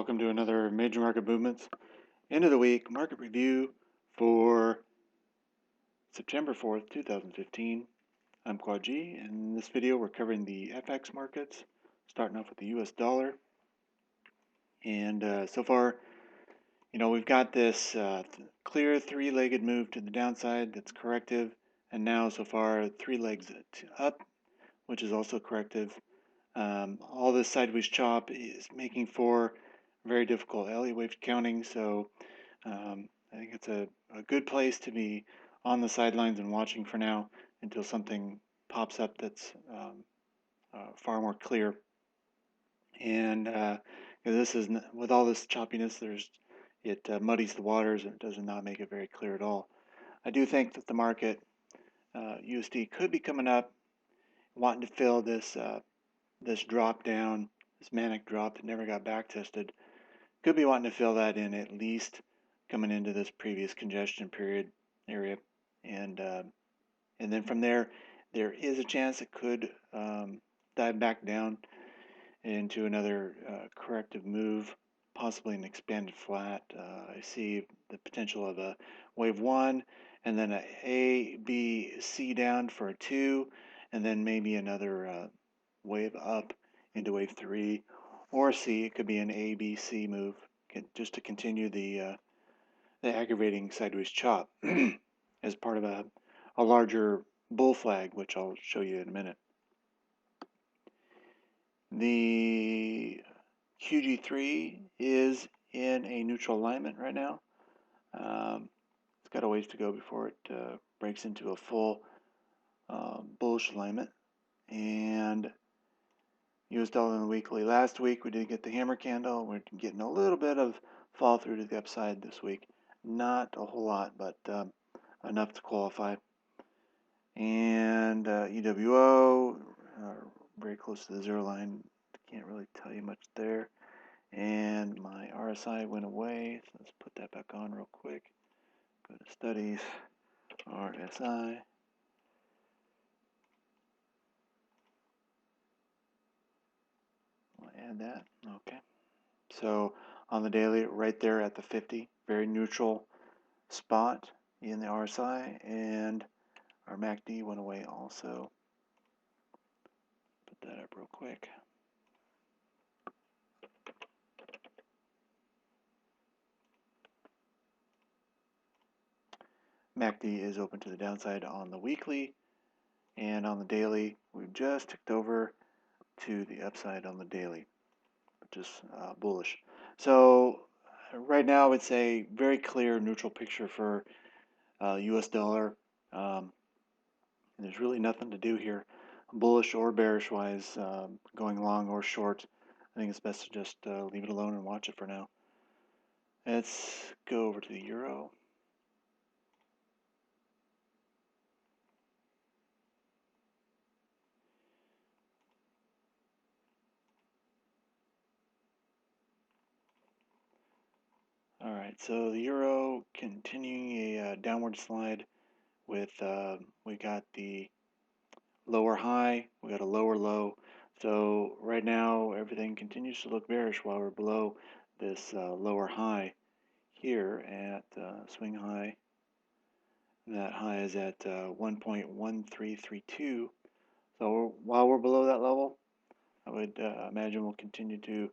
Welcome to another Major Market Movements End of the Week Market Review for September 4th, 2015. I'm Quad G, and in this video we're covering the FX markets, starting off with the US dollar. And so far, we've got this clear three-legged move to the downside that's corrective, and now so far 3 legs up, which is also corrective. All this sideways chop is making for very difficult Elliott wave counting, so I think it's a good place to be on the sidelines and watching for now until something pops up that's far more clear. And this is, with all this choppiness, it muddies the waters and it does not make it very clear at all. I do think that the market, USD, could be coming up, wanting to fill this drop down, this manic drop that never got back tested. Could be wanting to fill that in at least coming into this previous congestion period area, and then from there is a chance it could dive back down into another corrective move, possibly an expanded flat. I see the potential of a wave 1, and then a B, C down for a 2, and then maybe another wave up into wave 3, or C. It could be an A, B, C move, just to continue the aggravating sideways chop as part of a larger bull flag, which I'll show you in a minute. The QG3 is in a neutral alignment right now. It's got a ways to go before it breaks into a full bullish alignment. And US dollar in the weekly. Last week we did get the hammer candle. We're getting a little bit of fall through to the upside this week. Not a whole lot, but enough to qualify. And EWO, very close to the zero line. Can't really tell you much there. And my RSI went away, so let's put that back on real quick. Go to Studies, RSI. I'll add that. Okay. So on the daily, right there at the 50, very neutral spot in the RSI, and our MACD went away also. Put that up real quick. MACD is open to the downside on the weekly, and on the daily, we've just ticked over to the upside on the daily, which is bullish. So right now, it's a very clear neutral picture for US dollar. There's really nothing to do here, bullish or bearish wise, going long or short. I think it's best to just leave it alone and watch it for now. Let's go over to the euro. All right, so the euro continuing a downward slide with, we got the lower high, we got a lower low. So right now everything continues to look bearish while we're below this lower high here at swing high. That high is at 1.1332. So while we're below that level, I would imagine we'll continue to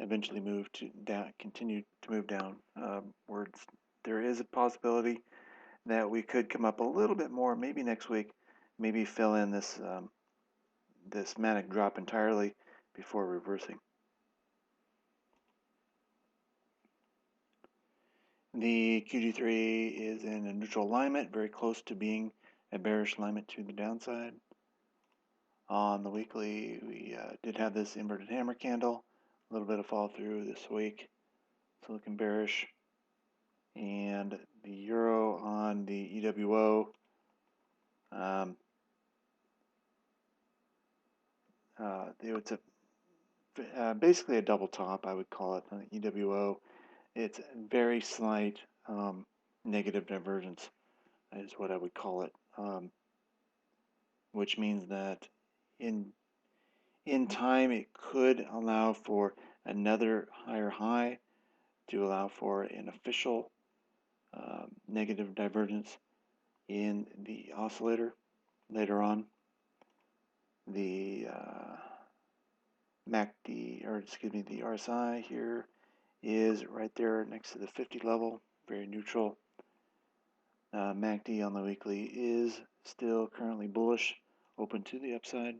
eventually move to down, continue to move downwards. There is a possibility that we could come up a little bit more, maybe next week, maybe fill in this this manic drop entirely before reversing. The QG3 is in a neutral alignment, very close to being a bearish alignment to the downside. On the weekly, we did have this inverted hammer candle, a little bit of fall through this week, so looking bearish. And the euro on the EWO, it's basically a double top, I would call it, on the EWO. It's very slight negative divergence is what I would call it, which means that in time it could allow for another higher high to allow for an official negative divergence in the oscillator later on. The MACD, or excuse me, the RSI here is right there next to the 50 level, very neutral. MACD on the weekly is still currently bullish, open to the upside,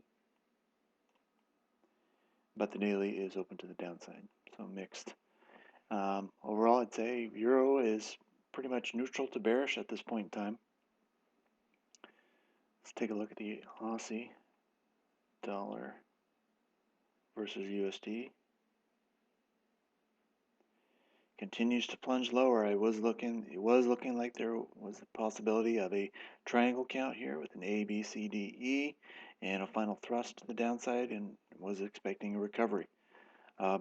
but the daily is open to the downside, so mixed. Overall, I'd say Euro is pretty much neutral to bearish at this point in time. Let's take a look at the Aussie dollar versus USD. Continues to plunge lower. It was looking like there was a possibility of a triangle count here with an A, B, C, D, E, and a final thrust to the downside, and was expecting a recovery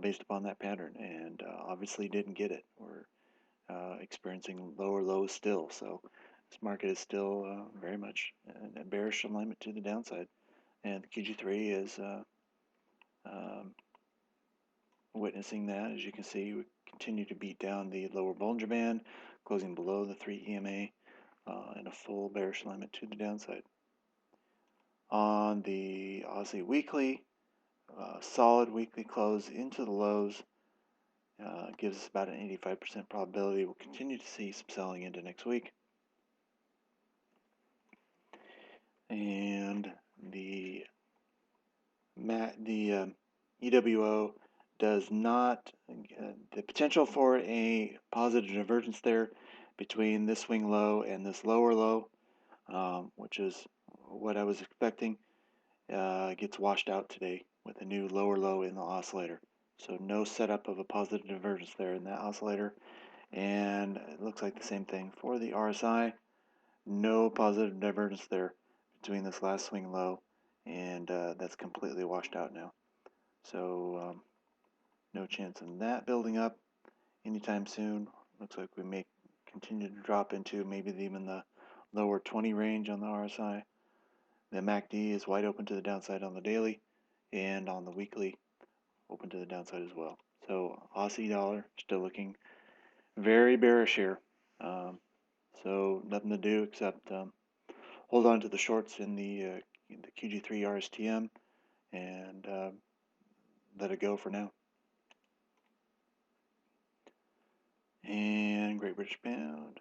based upon that pattern, and obviously didn't get it. We're experiencing lower lows still, so this market is still very much a bearish alignment to the downside, and the QG3 is witnessing that. As you can see, we continue to beat down the lower Bollinger Band, closing below the 3 EMA in a full bearish alignment to the downside. On the Aussie weekly, solid weekly close into the lows gives us about an 85% probability we'll continue to see some selling into next week. And the EWO does not, the potential for a positive divergence there between this swing low and this lower low, which is what I was expecting, gets washed out today with a new lower low in the oscillator. So no setup of a positive divergence there in that oscillator. And it looks like the same thing for the RSI. No positive divergence there between this last swing low, and that's completely washed out now. So no chance in that building up anytime soon. Looks like we may continue to drop into maybe even the lower 20 range on the RSI. The MACD is wide open to the downside on the daily, and on the weekly open to the downside as well. So Aussie dollar still looking very bearish here. So nothing to do except hold on to the shorts in the QG3 RSTM and let it go for now. And Great British Pound.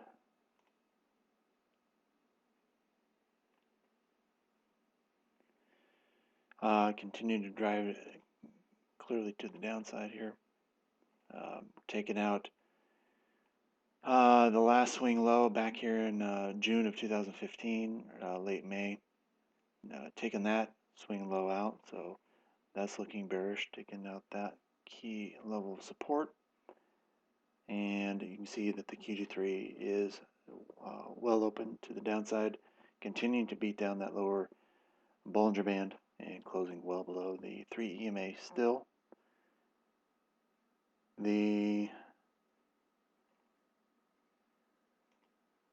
Continue to drive it clearly to the downside here. Taking out the last swing low back here in June of 2015, late May. Taking that swing low out, so that's looking bearish, taking out that key level of support. And you can see that the QG3 is well open to the downside, continuing to beat down that lower Bollinger Band and closing well below the 3 EMA still. The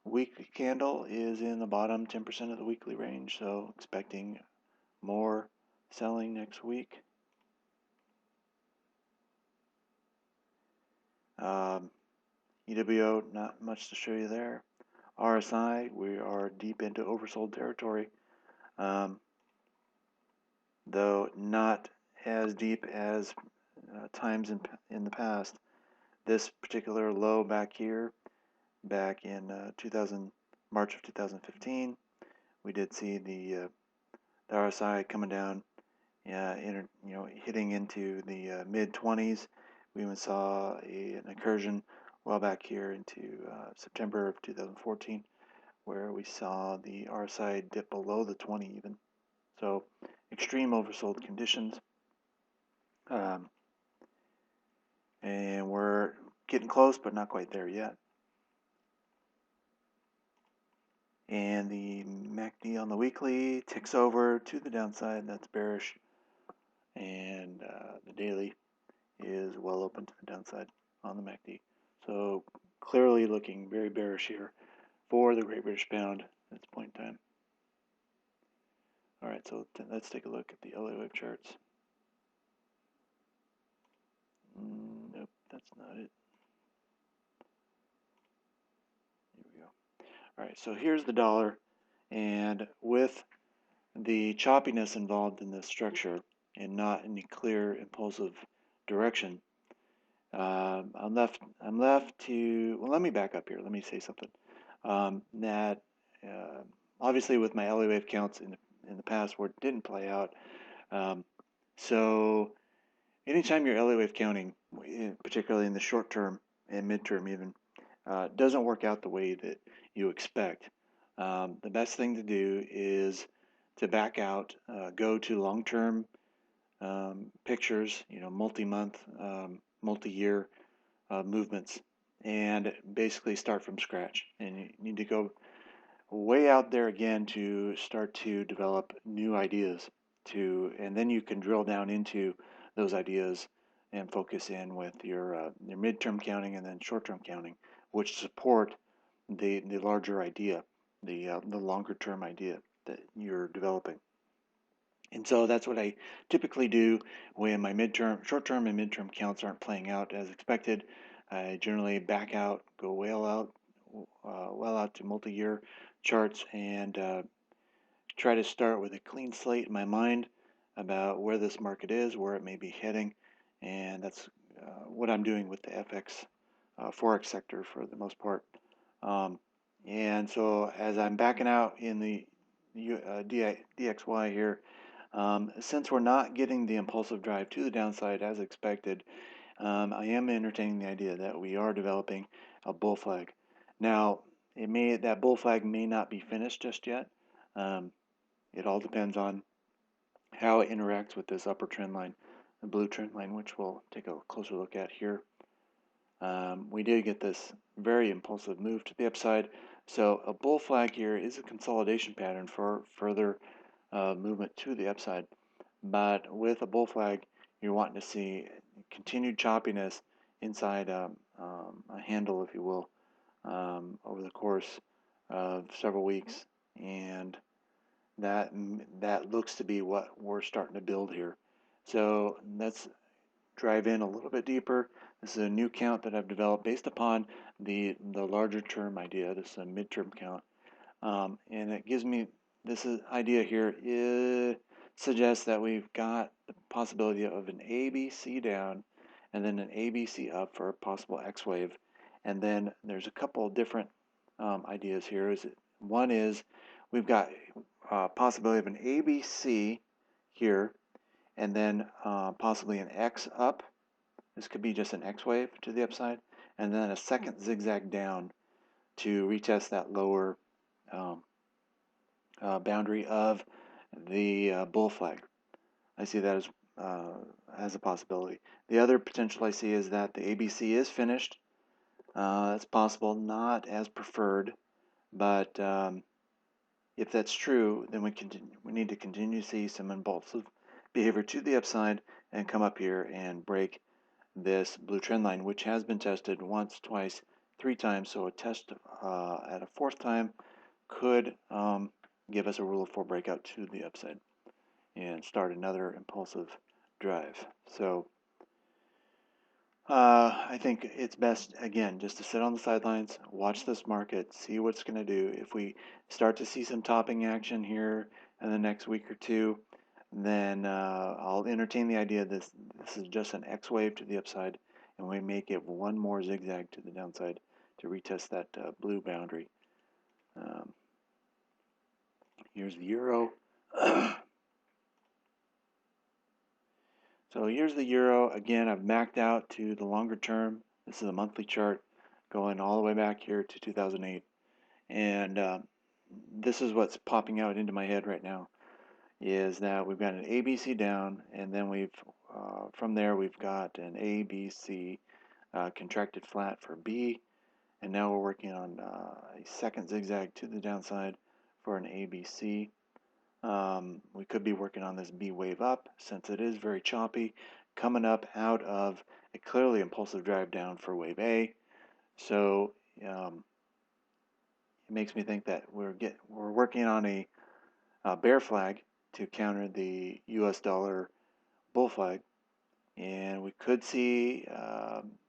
weekly candle is in the bottom 10% of the weekly range, so expecting more selling next week. EWO, not much to show you there. RSI, we are deep into oversold territory, though not as deep as times in the past. This particular low back here, back in March of 2015, we did see the RSI coming down, hitting into the mid 20s. We even saw an incursion well back here into September of 2014, where we saw the RSI dip below the 20 even. So extreme oversold conditions. And we're getting close, but not quite there yet. And the MACD on the weekly ticks over to the downside. That's bearish. And the daily is well open to the downside on the MACD. So clearly looking very bearish here for the Great British Pound at this point in time. All right, so let's take a look at the LA wave charts. that's not it. Here we go. All right, so here's the dollar, and with the choppiness involved in this structure and not any clear impulsive direction, I'm left to, well, let me back up here. Let me say something. That obviously with my LA wave counts in the past where it didn't play out. Um, so anytime you're LA wave counting, particularly in the short term and midterm even, doesn't work out the way that you expect. The best thing to do is to back out, go to long-term pictures, multi-month, multi-year movements, and basically start from scratch. And you need to go way out there again to start to develop new ideas and then you can drill down into those ideas and focus in with your midterm counting and then short-term counting, which support the larger idea, the longer term idea that you're developing. And so that's what I typically do when my short-term and midterm counts aren't playing out as expected. I generally back out, go well out to multi-year charts, and try to start with a clean slate in my mind about where this market is, where it may be heading, and that's what I'm doing with the FX Forex sector for the most part. Um, and so as I'm backing out in the DXY here, since we're not getting the impulsive drive to the downside as expected, I am entertaining the idea that we are developing a bull flag. Now, that bull flag may not be finished just yet. Um, it all depends on how it interacts with this upper trend line, the blue trend line, which we'll take a closer look at here. We did get this very impulsive move to the upside. So a bull flag here is a consolidation pattern for further movement to the upside. But with a bull flag, you're wanting to see continued choppiness inside a handle, if you will, over the course of several weeks. And that looks to be what we're starting to build here. So let's drive in a little bit deeper. This is a new count that I've developed based upon the larger term idea. This is a midterm count, and it gives me idea here. It suggests that we've got the possibility of an ABC down, and then an ABC up for a possible X wave, and then there's a couple of different ideas here. One is we've got possibility of an ABC here, and then possibly an X up. This could be just an X wave to the upside, and then a second zigzag down to retest that lower boundary of the bull flag. I see that as a possibility. The other potential I see is that the ABC is finished. It's possible, not as preferred, but if that's true, then we need to continue to see some impulsive behavior to the upside and come up here and break this blue trend line, which has been tested once, twice, 3 times. So a test at a 4th time could give us a rule of 4 breakout to the upside and start another impulsive drive. So I think it's best, again, just to sit on the sidelines, watch this market, see what's going to do. If we start to see some topping action here in the next week or two, then I'll entertain the idea that this is just an X wave to the upside, and we may give one more zigzag to the downside to retest that blue boundary. Here's the euro. So here's the euro. Again, I've maxed out to the longer term. This is a monthly chart going all the way back here to 2008. And this is what's popping out into my head right now, is that we've got an ABC down, and then from there we've got an ABC contracted flat for B, and now we're working on a second zigzag to the downside for an ABC. We could be working on this B wave up since it is very choppy, coming up out of a clearly impulsive drive down for wave A. So it makes me think that we're working on a bear flag to counter the U.S. dollar bull flag, And we could see,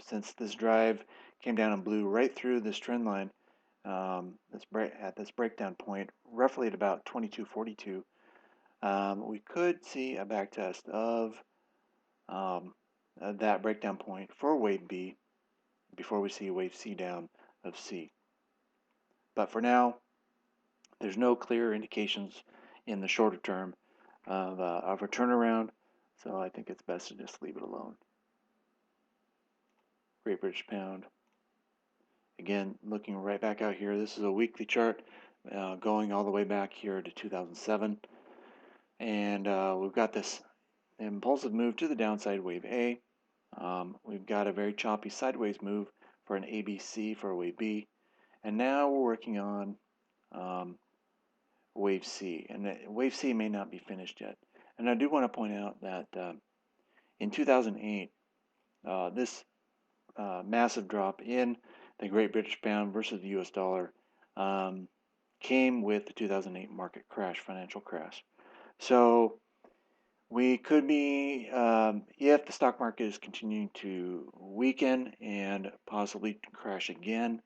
since this drive came down and blew right through this trend line, at this breakdown point, roughly at about 2242, we could see a back test of that breakdown point for wave B before we see wave C down of C. But for now, there's no clear indications in the shorter term of a turnaround, so I think it's best to just leave it alone. Great British Pound. Again, looking right back out here, this is a weekly chart going all the way back here to 2007. And we've got this impulsive move to the downside, wave A. We've got a very choppy sideways move for an ABC for a wave B. And now we're working on wave C. And wave C may not be finished yet. And I do want to point out that in 2008, this massive drop in the Great British Pound versus the US dollar came with the 2008 market crash, financial crash. So we could be, if the stock market is continuing to weaken and possibly crash again,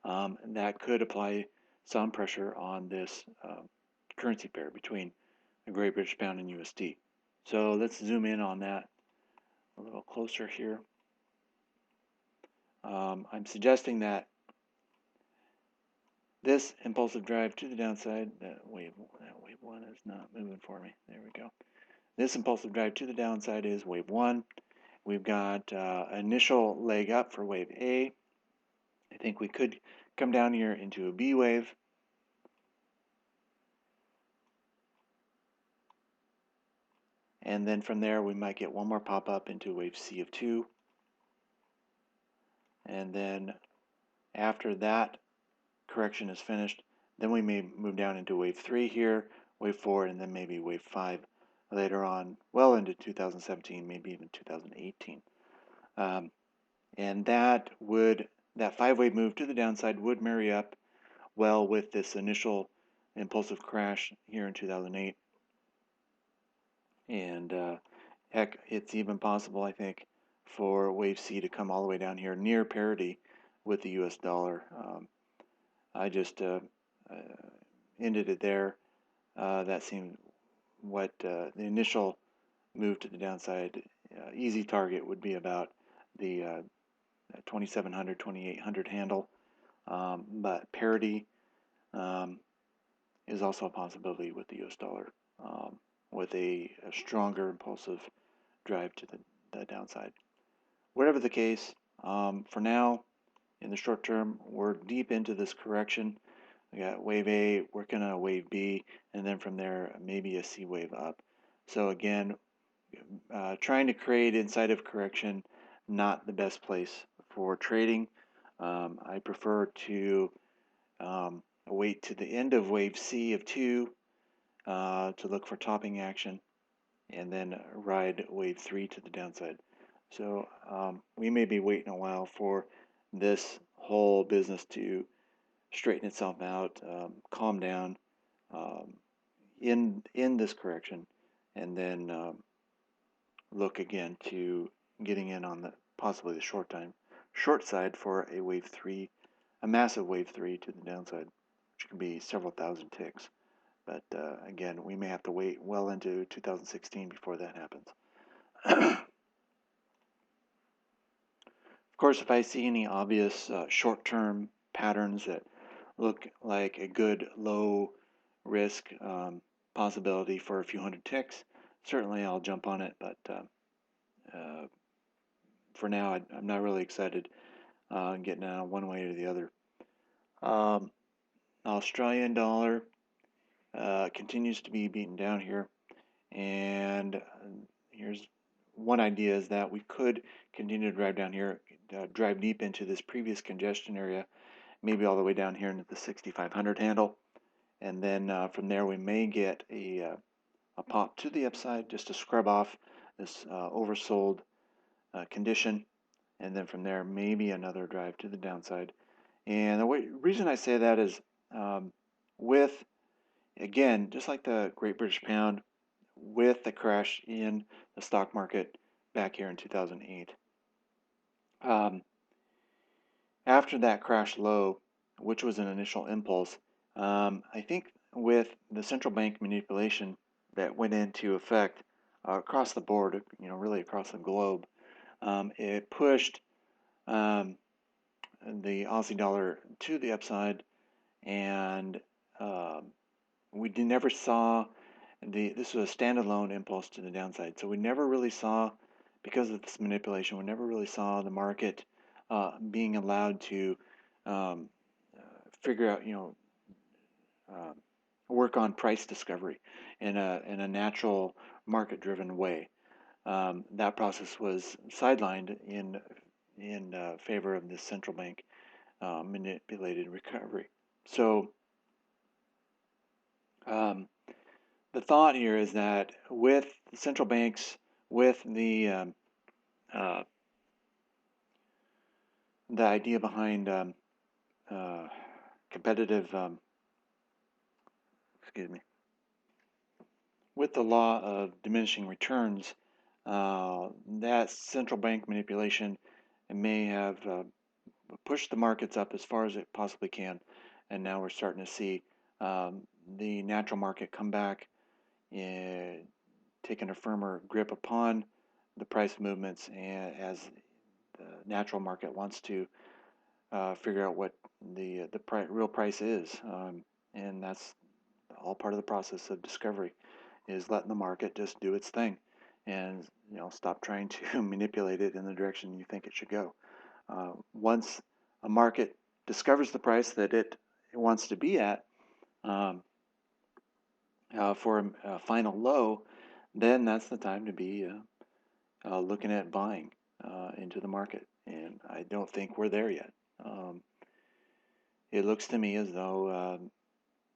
that could apply some pressure on this currency pair between the Great British Pound and USD. So let's zoom in on that a little closer here. I'm suggesting that this impulsive drive to the downside, that wave one is not moving for me. There we go. This impulsive drive to the downside is wave one. We've got initial leg up for wave A. I think we could come down here into a B wave. And then from there, we might get one more pop up into wave C of 2. And then after that correction is finished, then we may move down into wave 3 here, wave 4, and then maybe wave 5 later on, well into 2017, maybe even 2018. And that 5-wave move to the downside would marry up well with this initial impulsive crash here in 2008. And heck, it's even possible, I think, for wave C to come all the way down here near parity with the US dollar. I just ended it there. That seemed what the initial move to the downside easy target would be about the 2700, 2800 handle. But parity is also a possibility with the US dollar with a stronger impulsive drive to the downside. Whatever the case, for now, in the short term, we're deep into this correction. We got wave A, working on a wave B, and then from there, maybe a C wave up. So again, trying to create inside of correction, not the best place for trading. I prefer to wait to the end of wave C of 2 to look for topping action, and then ride wave 3 to the downside. So we may be waiting a while for this whole business to straighten itself out, calm down in this correction, and then look again to getting in on the possibly the short side for a wave 3, a massive wave 3 to the downside, which could be several thousand ticks. But again, we may have to wait well into 2016 before that happens. Of course, if I see any obvious short-term patterns that look like a good low risk possibility for a few hundred ticks, certainly I'll jump on it. But for now, I'm not really excited getting out one way or the other. Australian dollar continues to be beaten down here, and here's one idea is that we could continue to drive down here, drive deep into this previous congestion area, maybe all the way down here into the 6,500 handle, and then from there we may get a pop to the upside just to scrub off this oversold condition, and then from there maybe another drive to the downside. And the reason I say that is with, again, just like the Great British Pound, with the crash in the stock market back here in 2008. After that crash low, which was an initial impulse, I think with the central bank manipulation that went into effect across the board, really across the globe, it pushed um, the Aussie dollar to the upside, and we never saw this was a standalone impulse to the downside. So we never really saw, because of this manipulation, we never really saw the market being allowed to um, figure out, uh, work on price discovery in a natural market-driven way. That process was sidelined in favor of the central bank manipulated recovery. So the thought here is that with the central banks, with uh, the idea behind competitive, excuse me, with the law of diminishing returns, that central bank manipulation may have pushed the markets up as far as it possibly can, and now we're starting to see the natural market come back, taking a firmer grip upon the price movements, and as the natural market wants to figure out what the real price is, and that's all part of the process of discovery, is letting the market just do its thing, and stop trying to manipulate it in the direction you think it should go. Once a market discovers the price that it wants to be at um, for a final low, then that's the time to be looking at buying into the market. And I don't think we're there yet. It looks to me as though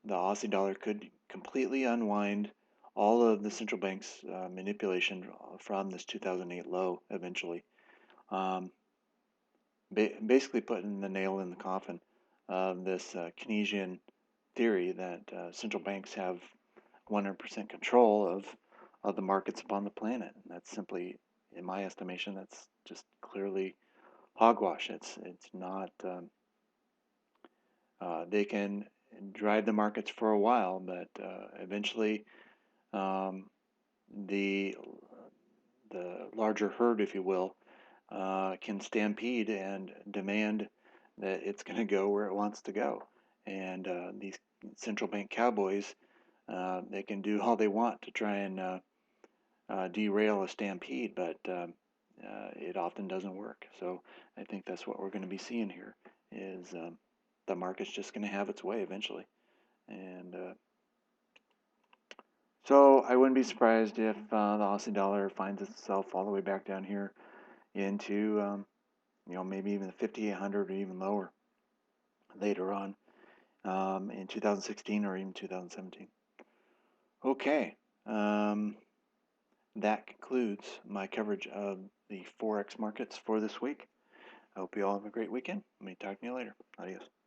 the Aussie dollar could completely unwind all of the central bank's manipulation from this 2008 low eventually. Um, Basically putting the nail in the coffin of this Keynesian theory that central banks have 100% control of the markets upon the planet. And that's simply, in my estimation, that's just clearly hogwash. It's not. They can drive the markets for a while, but eventually um, the larger herd, if you will, can stampede and demand that it's going to go where it wants to go. And these central bank cowboys, they can do all they want to try and derail a stampede, but it often doesn't work. So I think that's what we're going to be seeing here is the market's just going to have its way eventually. And so I wouldn't be surprised if the Aussie dollar finds itself all the way back down here into maybe even the 5,800 or even lower later on in 2016 or even 2017. Okay, that concludes my coverage of the Forex markets for this week. I hope you all have a great weekend. Let me talk to you later. Adios.